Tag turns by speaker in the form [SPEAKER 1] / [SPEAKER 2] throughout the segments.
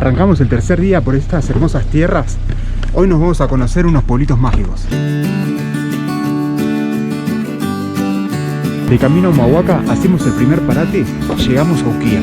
[SPEAKER 1] Arrancamos el tercer día por estas hermosas tierras. Hoy nos vamos a conocer unos pueblitos mágicos. De camino a Humahuaca hacemos el primer parate, llegamos a Uquía.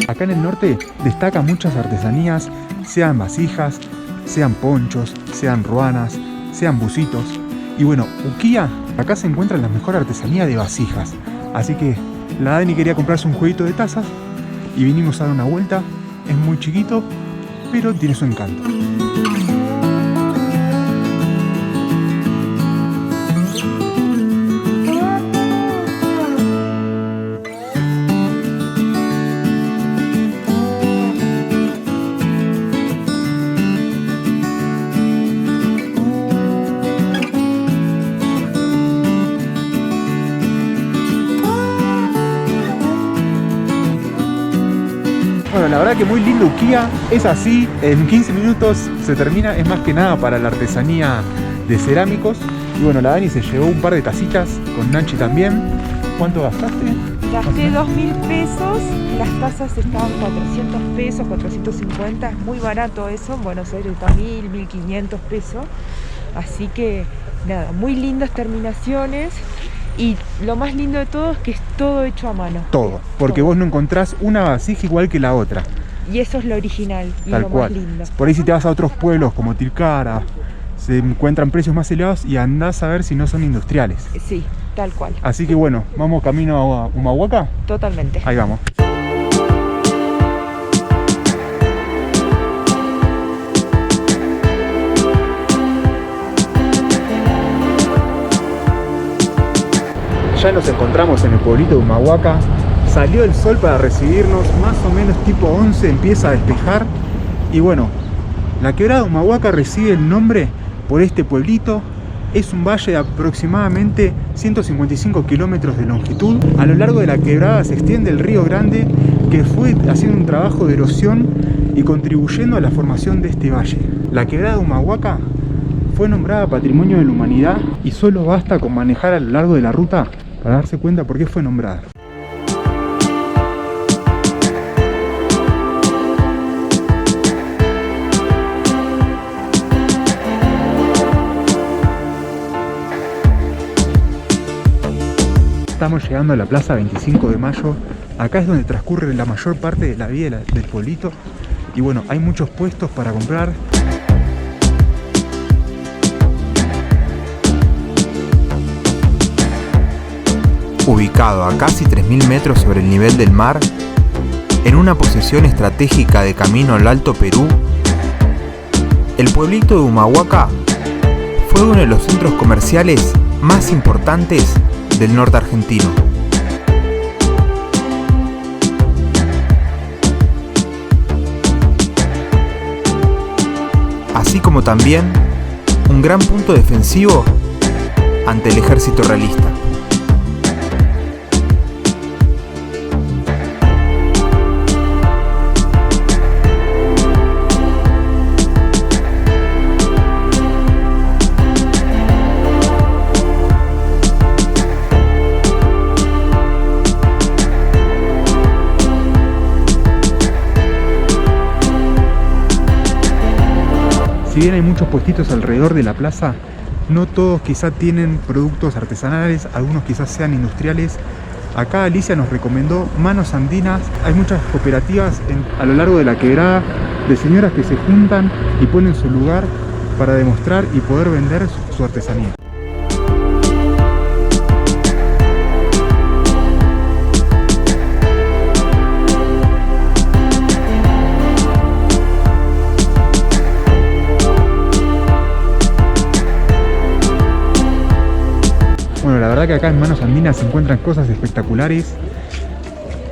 [SPEAKER 1] Acá en el norte destacan muchas artesanías, sean vasijas, sean ponchos, sean ruanas, sean bucitos. Y bueno, Uquía, acá se encuentra la mejor artesanía de vasijas. Así que la Dani quería comprarse un jueguito de tazas y vinimos a dar una vuelta. Es muy chiquito, pero tiene su encanto. Bueno, la verdad que muy lindo Uquía, es así, en 15 minutos se termina, es más que nada para la artesanía de cerámicos. Y bueno, la Dani se llevó un par de tacitas, con Nachi también. ¿Cuánto gastaste?
[SPEAKER 2] Gasté 2.000 pesos, las tazas estaban 400 pesos, 450, es muy barato eso, en Buenos Aires está 1.000, 1.500 pesos. Así que nada, muy lindas terminaciones. Y lo más lindo de todo es que es todo hecho a mano.
[SPEAKER 1] Todo, porque vos no encontrás una vasija igual que la otra.
[SPEAKER 2] Y eso es lo original y
[SPEAKER 1] Tal
[SPEAKER 2] lo
[SPEAKER 1] cual.
[SPEAKER 2] más lindo.
[SPEAKER 1] Por ahí si te vas a otros pueblos como Tilcara, se encuentran precios más elevados y andás a ver si no son industriales.
[SPEAKER 2] Sí, tal cual.
[SPEAKER 1] Así que bueno, vamos camino a Humahuaca.
[SPEAKER 2] Totalmente.
[SPEAKER 1] Ahí vamos. Ya nos encontramos en el pueblito de Humahuaca. Salió el sol para recibirnos, más o menos tipo 11 empieza a despejar. Y bueno, la quebrada de Humahuaca recibe el nombre por este pueblito. Es un valle de aproximadamente 155 kilómetros de longitud. A lo largo de la quebrada se extiende el río Grande, que fue haciendo un trabajo de erosión y contribuyendo a la formación de este valle. La quebrada de Humahuaca fue nombrada Patrimonio de la Humanidad y solo basta con manejar a lo largo de la ruta para darse cuenta por qué fue nombrada. Estamos llegando a la Plaza 25 de Mayo. Acá es donde transcurre la mayor parte de la vida del pueblito. Y bueno, hay muchos puestos para comprar.
[SPEAKER 3] Ubicado a casi 3.000 metros sobre el nivel del mar, en una posición estratégica de camino al Alto Perú, el pueblito de Humahuaca fue uno de los centros comerciales más importantes del norte argentino. Así como también un gran punto defensivo ante el ejército realista.
[SPEAKER 1] Si bien hay muchos puestitos alrededor de la plaza, no todos quizá tienen productos artesanales, algunos quizás sean industriales. Acá Alicia nos recomendó Manos Andinas. Hay muchas cooperativas a lo largo de la quebrada de señoras que se juntan y ponen su lugar para demostrar y poder vender su artesanía. verdad que acá en Manos Andinas se encuentran cosas espectaculares,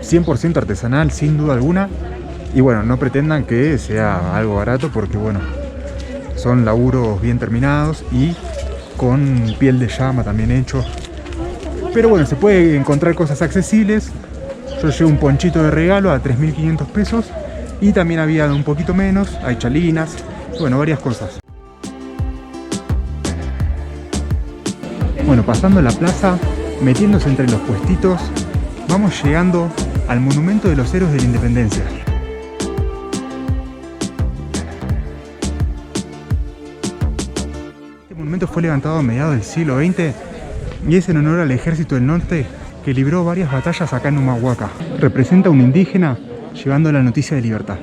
[SPEAKER 1] 100% artesanal, sin duda alguna. Y bueno, no pretendan que sea algo barato porque bueno, son laburos bien terminados y con piel de llama también hechos. Pero bueno, se puede encontrar cosas accesibles. Yo llevo un ponchito de regalo a 3.500 pesos y también había un poquito menos, hay chalinas, bueno, varias cosas. Bueno, pasando la plaza, metiéndose entre los puestitos, vamos llegando al Monumento de los Héroes de la Independencia. Este monumento fue levantado a mediados del siglo XX y es en honor al Ejército del Norte que libró varias batallas acá en Humahuaca. Representa a un indígena llevando la noticia de libertad.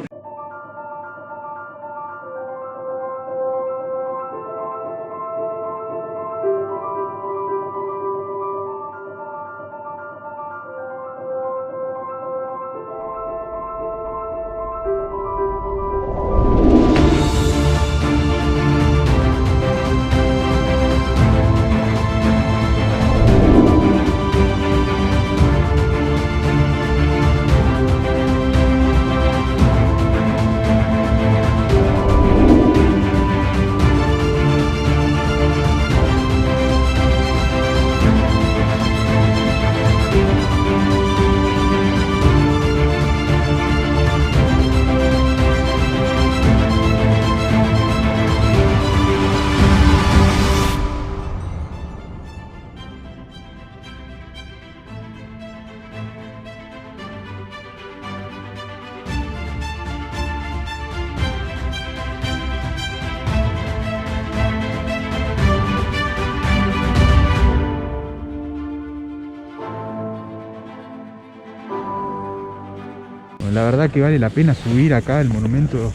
[SPEAKER 1] La verdad que vale la pena subir acá al Monumento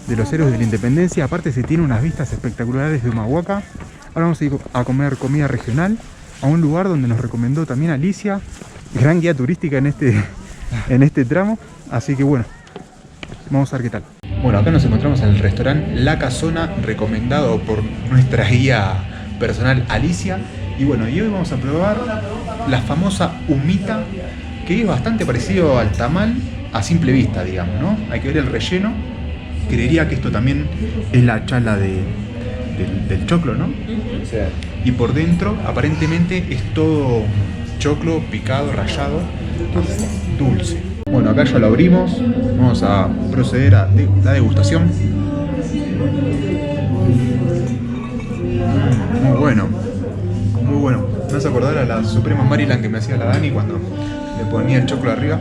[SPEAKER 1] de los Héroes de la Independencia. Aparte se tiene unas vistas espectaculares de Humahuaca. Ahora vamos a ir a comer comida regional a un lugar donde nos recomendó también Alicia, gran guía turística en este tramo. Así que bueno, vamos a ver qué tal. Bueno, acá nos encontramos en el restaurante La Casona, recomendado por nuestra guía personal Alicia. Y bueno, y hoy vamos a probar la famosa humita, que es bastante parecido al tamal a simple vista, digamos, ¿no? Hay que ver el relleno. Creería que esto también es la chala del choclo, ¿no? Sí. Y por dentro, aparentemente, es todo choclo picado, rallado, dulce. Bueno, acá ya lo abrimos. Vamos a proceder a la degustación. Muy bueno. Muy bueno. Me hace acordar a la Suprema Maryland que me hacía la Dani cuando le ponía el choclo arriba.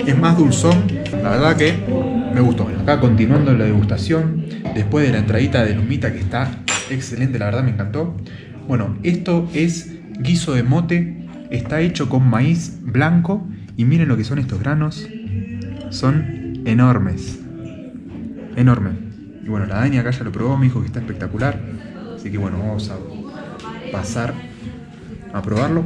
[SPEAKER 1] Es más dulzón, la verdad que me gustó. Bueno, acá continuando la degustación, después de la entradita de humita que está excelente, la verdad me encantó. Bueno, esto es guiso de mote, está hecho con maíz blanco y miren lo que son estos granos, son enormes, enormes. Y bueno, la Dani acá ya lo probó, me dijo que está espectacular, así que bueno, vamos a pasar a probarlo.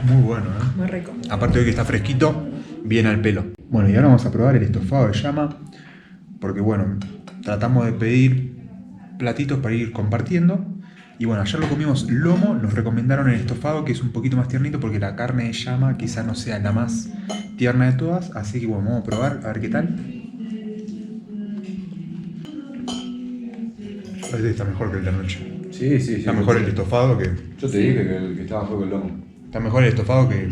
[SPEAKER 1] Muy bueno, ¿eh?
[SPEAKER 2] Muy rico.
[SPEAKER 1] Aparte de que está fresquito, bien al pelo. Bueno, y ahora vamos a probar el estofado de llama. Porque bueno, tratamos de pedir platitos para ir compartiendo. Y bueno, ayer lo comimos lomo, nos recomendaron el estofado, que es un poquito más tiernito, porque la carne de llama quizá no sea la más tierna de todas. Así que bueno, vamos a probar, a ver qué tal. Este está mejor que el de anoche.
[SPEAKER 4] Sí.
[SPEAKER 1] Está mejor el estofado que...
[SPEAKER 4] Yo te dije que el que estaba mejor que el lomo.
[SPEAKER 1] Está mejor el estofado que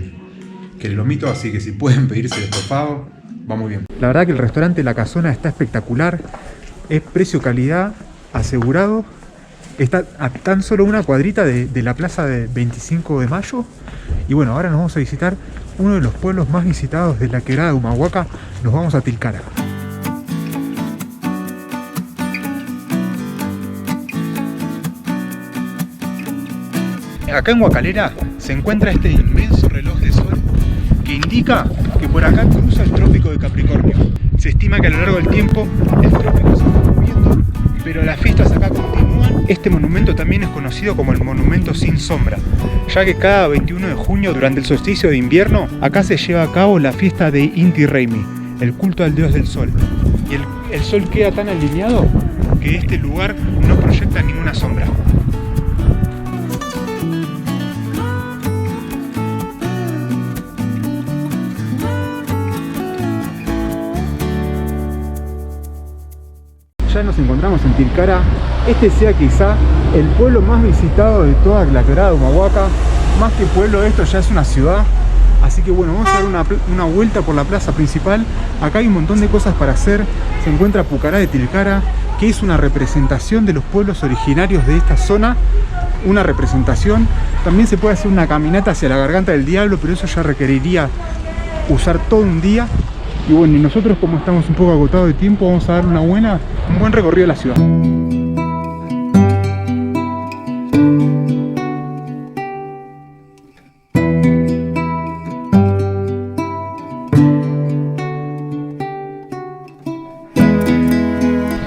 [SPEAKER 1] el lomito, así que si pueden pedirse el estofado, va muy bien. La verdad que el restaurante La Casona está espectacular. Es precio-calidad asegurado. Está a tan solo una cuadrita de la plaza de 25 de mayo. Y bueno, ahora nos vamos a visitar uno de los pueblos más visitados de la quebrada de Humahuaca. Nos vamos a Tilcara. Acá en Huacalera se encuentra este inmenso reloj de sol que indica que por acá cruza el trópico de Capricornio. Se estima que a lo largo del tiempo el trópico se va moviendo, pero las fiestas acá continúan. Este monumento también es conocido como el Monumento Sin Sombra, ya que cada 21 de junio, durante el solsticio de invierno, acá se lleva a cabo la fiesta de Inti Raymi, el culto al dios del sol. Y el sol queda tan alineado que este lugar no proyecta ninguna sombra. Ya nos encontramos en Tilcara. Este sea quizá el pueblo más visitado de toda la quebrada de Humahuaca. Más que pueblo, esto ya es una ciudad. Así que bueno, vamos a dar una vuelta por la plaza principal. Acá hay un montón de cosas para hacer. Se encuentra Pucará de Tilcara, que es una representación de los pueblos originarios de esta zona. Una representación. También se puede hacer una caminata hacia la Garganta del Diablo, pero eso ya requeriría usar todo un día. Y bueno, y nosotros, como estamos un poco agotados de tiempo, vamos a dar un buen recorrido de la ciudad.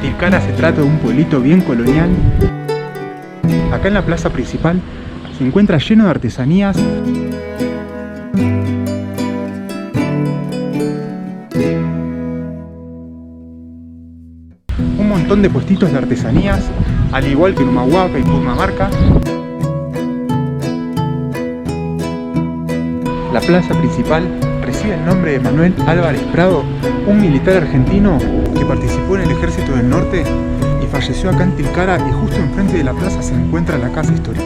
[SPEAKER 1] Tilcara se trata de un pueblito bien colonial. Acá en la plaza principal se encuentra lleno de artesanías. Un montón de puestitos de artesanías, al igual que en Humahuaca y Purmamarca. La plaza principal recibe el nombre de Manuel Álvarez Prado, un militar argentino que participó en el Ejército del Norte y falleció acá en Tilcara, y justo enfrente de la plaza se encuentra la casa histórica.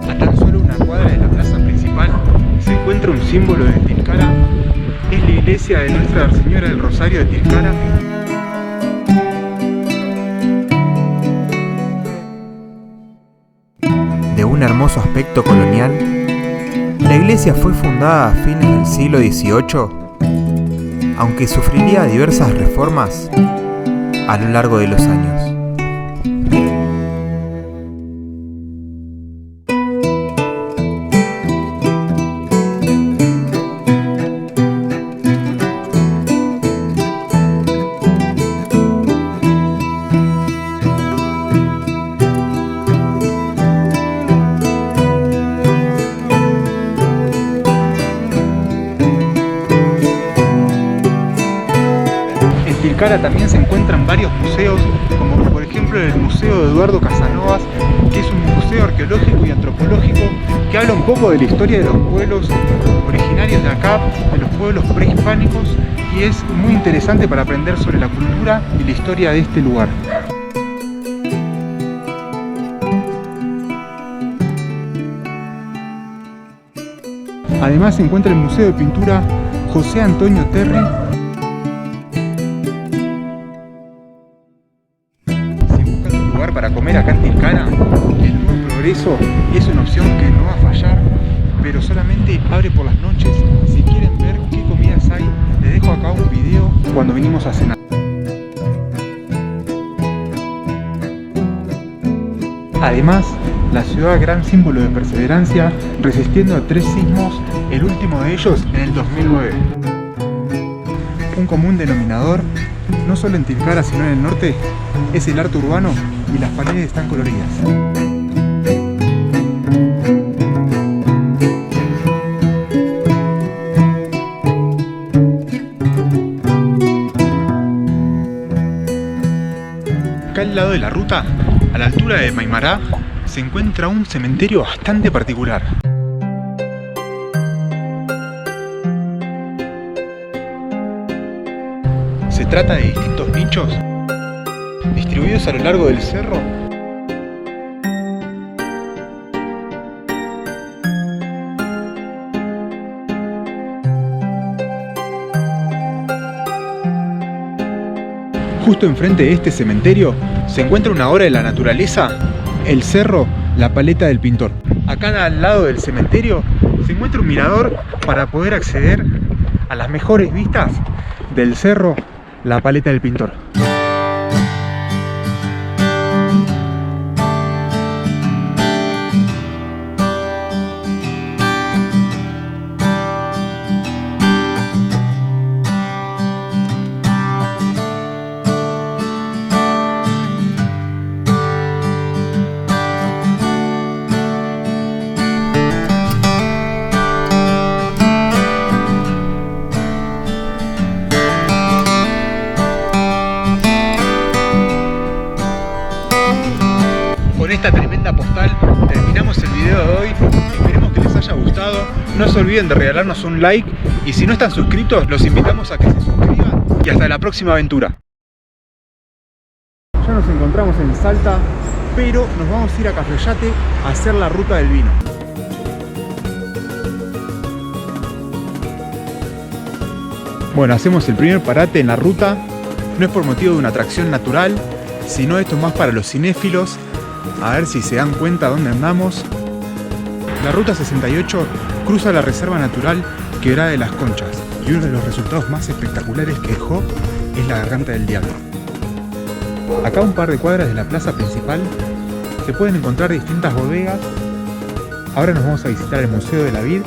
[SPEAKER 1] A tan solo una cuadra de la plaza principal se encuentra un símbolo de Tilcara. Es la iglesia de Nuestra Señora del Rosario de Tilcara.
[SPEAKER 3] De un hermoso aspecto colonial, la iglesia fue fundada a fines del siglo XVIII, aunque sufriría diversas reformas a lo largo de los años.
[SPEAKER 1] Tilcara también se encuentran varios museos, como por ejemplo el Museo de Eduardo Casanovas, que es un museo arqueológico y antropológico que habla un poco de la historia de los pueblos originarios de acá, de los pueblos prehispánicos, y es muy interesante para aprender sobre la cultura y la historia de este lugar. Además se encuentra el Museo de Pintura José Antonio Terry. Para comer acá en Tilcara, el Nuevo Progreso es una opción que no va a fallar, pero solamente abre por las noches. Si quieren ver qué comidas hay, les dejo acá un video cuando vinimos a cenar. Además, la ciudad, gran símbolo de perseverancia, resistiendo a 3 sismos, el último de ellos en el 2009. Un común denominador, no solo en Tilcara sino en el norte, es el arte urbano, y las paredes están coloridas. Acá al lado de la ruta, a la altura de Maimará, se encuentra un cementerio bastante particular. Se trata de distintos nichos distribuidos a lo largo del cerro. Justo enfrente de este cementerio se encuentra una obra de la naturaleza, el cerro La Paleta del Pintor. Acá al lado del cementerio se encuentra un mirador para poder acceder a las mejores vistas del cerro La Paleta del Pintor. gustado. No se olviden de regalarnos un like y si no están suscritos, los invitamos a que se suscriban y hasta la próxima aventura. Ya nos encontramos en Salta, pero nos vamos a ir a Cafayate a hacer la ruta del vino. Bueno, hacemos el primer parate en la ruta. No es por motivo de una atracción natural, sino esto es más para los cinéfilos. A ver si se dan cuenta dónde andamos. La ruta 68 cruza la reserva natural Quebrada de las Conchas y uno de los resultados más espectaculares que dejó es la Garganta del Diablo. Acá a un par de cuadras de la plaza principal se pueden encontrar distintas bodegas. Ahora nos vamos a visitar el Museo de la Vid